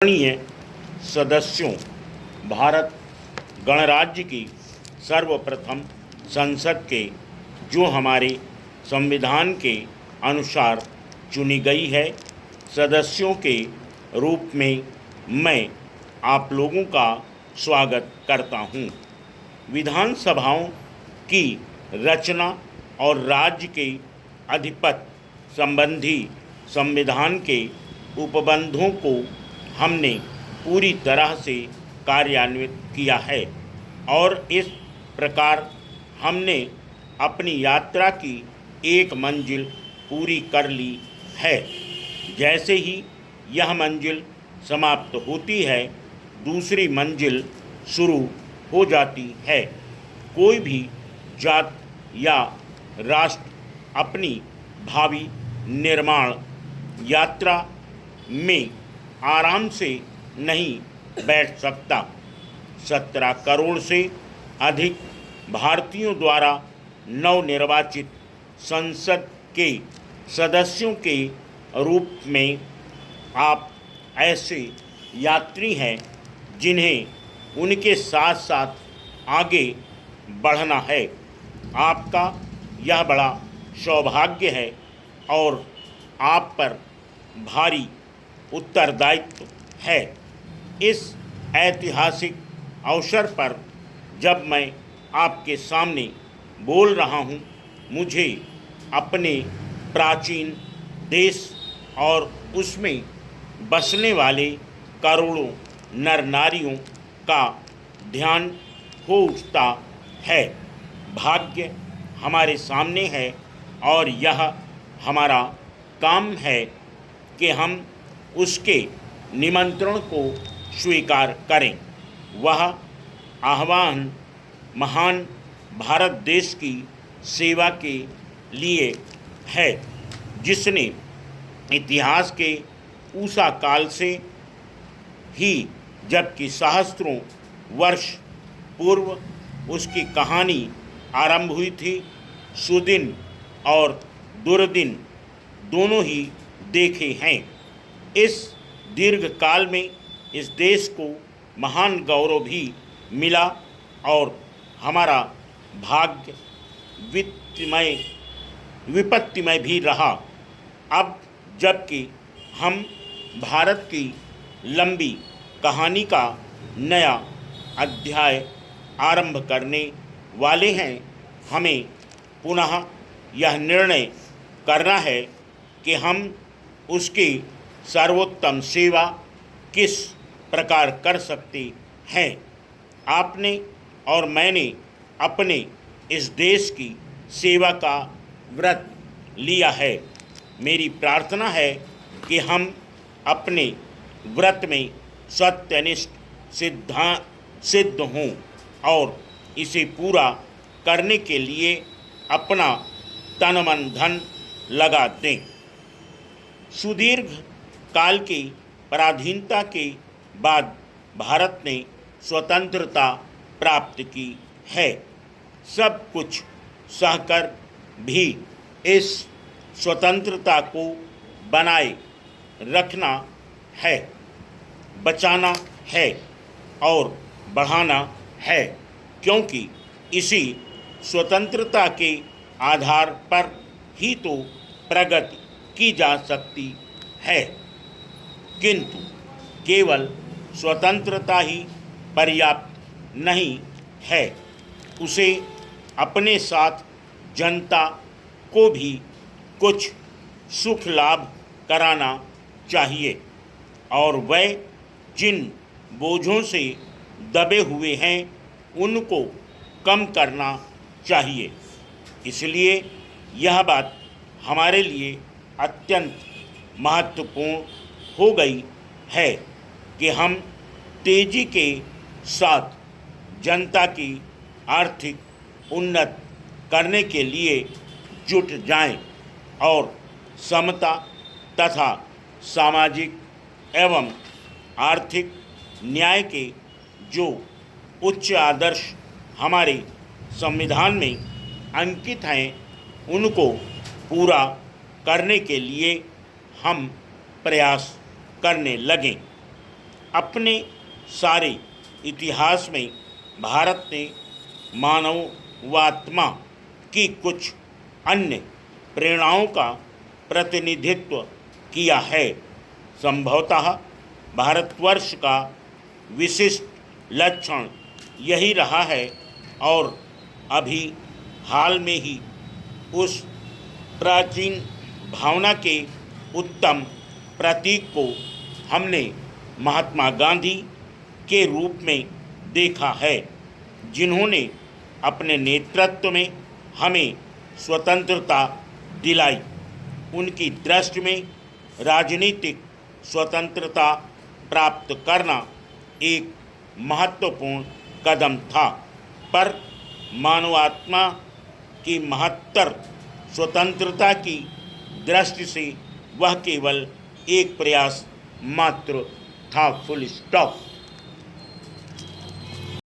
आदरणीय सदस्यों, भारत गणराज्य की सर्वप्रथम संसद के जो हमारे संविधान के अनुसार चुनी गई है, सदस्यों के रूप में मैं आप लोगों का स्वागत करता हूं। विधानसभाओं की रचना और राज्य के अधिपत्य संबंधी संविधान के उपबंधों को हमने पूरी तरह से कार्यान्वित किया है और इस प्रकार हमने अपनी यात्रा की एक मंजिल पूरी कर ली है। जैसे ही यह मंजिल समाप्त होती है, दूसरी मंजिल शुरू हो जाती है। कोई भी जात या राष्ट्र अपनी भावी निर्माण यात्रा में आराम से नहीं बैठ सकता। 17 करोड़ से अधिक भारतीयों द्वारा नवनिर्वाचित संसद के सदस्यों के रूप में आप ऐसे यात्री हैं जिन्हें उनके साथ साथ आगे बढ़ना है। आपका यह बड़ा सौभाग्य है और आप पर भारी उत्तरदायित्व है। इस ऐतिहासिक अवसर पर जब मैं आपके सामने बोल रहा हूँ, मुझे अपने प्राचीन देश और उसमें बसने वाले करोड़ों नर नारियों का ध्यान हो उठता है। भाग्य हमारे सामने है और यह हमारा काम है कि हम उसके निमंत्रण को स्वीकार करें। वह आह्वान महान भारत देश की सेवा के लिए है, जिसने इतिहास के ऊषा काल से ही, जबकि सहस्त्रों वर्ष पूर्व उसकी कहानी आरंभ हुई थी, सुदिन और दुर्दिन दोनों ही देखे हैं। इस दीर्घ काल में इस देश को महान गौरव भी मिला और हमारा भाग्य विपत्तिमय भी रहा। अब जबकि हम भारत की लंबी कहानी का नया अध्याय आरंभ करने वाले हैं, हमें पुनः यह निर्णय करना है कि हम उसकी सर्वोत्तम सेवा किस प्रकार कर सकते हैं। आपने और मैंने अपने इस देश की सेवा का व्रत लिया है। मेरी प्रार्थना है कि हम अपने व्रत में सत्यनिष्ठ सिद्ध हों और इसे पूरा करने के लिए अपना तन मन धन लगा दें। सुदीर्घ काल की पराधीनता के बाद भारत ने स्वतंत्रता प्राप्त की है। सब कुछ सहकर भी इस स्वतंत्रता को बनाए रखना है, बचाना है और बढ़ाना है, क्योंकि इसी स्वतंत्रता के आधार पर ही तो प्रगति की जा सकती है। किंतु केवल स्वतंत्रता ही पर्याप्त नहीं है, उसे अपने साथ जनता को भी कुछ सुख लाभ कराना चाहिए और वह जिन बोझों से दबे हुए हैं उनको कम करना चाहिए। इसलिए यह बात हमारे लिए अत्यंत महत्वपूर्ण हो गई है कि हम तेजी के साथ जनता की आर्थिक उन्नति करने के लिए जुट जाएं और समता तथा सामाजिक एवं आर्थिक न्याय के जो उच्च आदर्श हमारे संविधान में अंकित हैं उनको पूरा करने के लिए हम प्रयास करने लगें। अपने सारे इतिहास में भारत ने मानवात्मा की कुछ अन्य प्रेरणाओं का प्रतिनिधित्व किया है। संभवतः भारतवर्ष का विशिष्ट लक्षण यही रहा है और अभी हाल में ही उस प्राचीन भावना के उत्तम प्रतीक को हमने महात्मा गांधी के रूप में देखा है, जिन्होंने अपने नेतृत्व में हमें स्वतंत्रता दिलाई। उनकी दृष्टि में राजनीतिक स्वतंत्रता प्राप्त करना एक महत्वपूर्ण कदम था, पर मानवात्मा की महत्तर स्वतंत्रता की दृष्टि से वह केवल एक प्रयास मात्र था। Full stop.